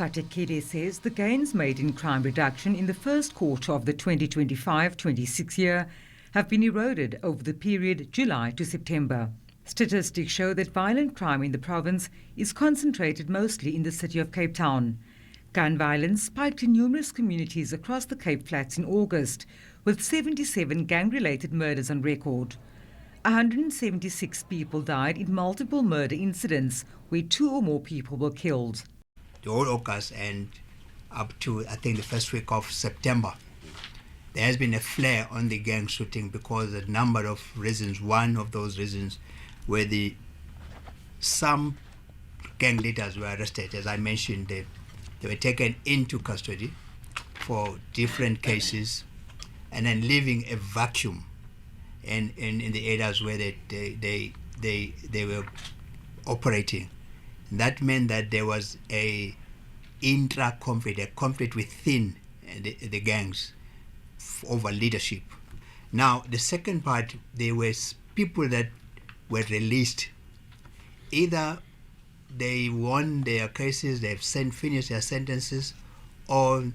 Patekile says the gains made in crime reduction in the first quarter of the 2025-26 year have been eroded over the period July to September. Statistics show that violent crime in the province is concentrated mostly in the city of Cape Town. Gun violence spiked in numerous communities across the Cape Flats in August, with 77 gang-related murders on record. 176 people died in multiple murder incidents where 2 or more people were killed. The whole August and up to, I think, the first week of September, there has been a flare on the gang shooting because a number of reasons. One of those reasons where some gang leaders were arrested. As I mentioned, they were taken into custody for different cases and then leaving a vacuum in the areas where they were operating. And that meant that there was a intra-conflict, a conflict within the gangs over leadership. Now, the second part, there was people that were released. Either they won their cases, they've finished their sentences, or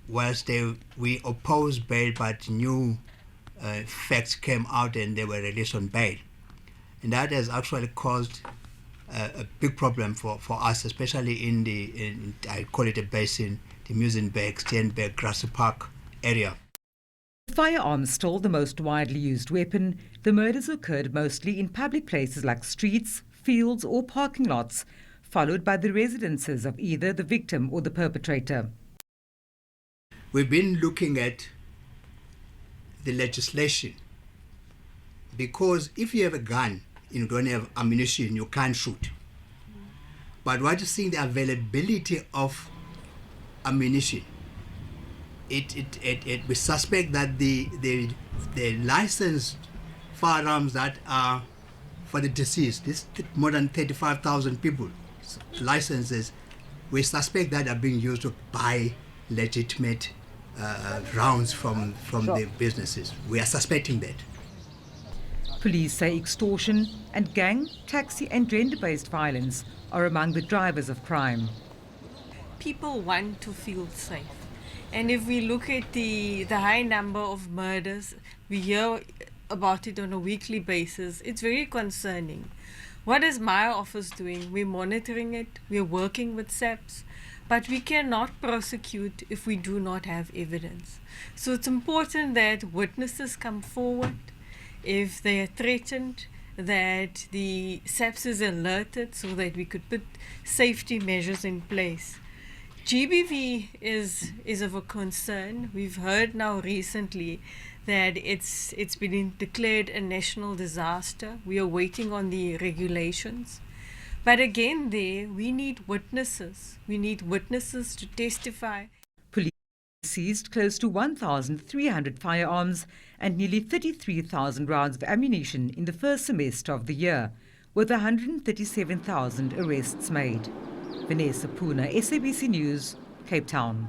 we opposed bail, but new facts came out and they were released on bail. And that has actually caused a big problem for us, especially in I call it a basin, the Muizenberg, Steenberg, Grassy Park area. Firearms still the most widely used weapon. The murders occurred mostly in public places like streets, fields or parking lots, followed by the residences of either the victim or the perpetrator. We've been looking at the legislation, because if you have a gun, you don't have ammunition, you can't shoot. But what you see, the availability of ammunition, we suspect that the licensed firearms that are for the deceased, this more than 35,000 people licenses, we suspect that are being used to buy legitimate rounds from the businesses. We are suspecting that. Police say extortion and gang, taxi and gender-based violence are among the drivers of crime. People want to feel safe. And if we look at the high number of murders, we hear about it on a weekly basis, it's very concerning. What is my office doing? We're monitoring it, we're working with SABC, but we cannot prosecute if we do not have evidence. So it's important that witnesses come forward. If they are threatened, that the SABC is alerted so that we could put safety measures in place. GBV is of a concern. We've heard now recently that it's been declared a national disaster. We are waiting on the regulations. But again we need witnesses. We need witnesses to testify. Police seized close to 1,300 firearms and nearly 33,000 rounds of ammunition in the first semester of the year, with 137,000 arrests made. Vanessa Puna, SABC News, Cape Town.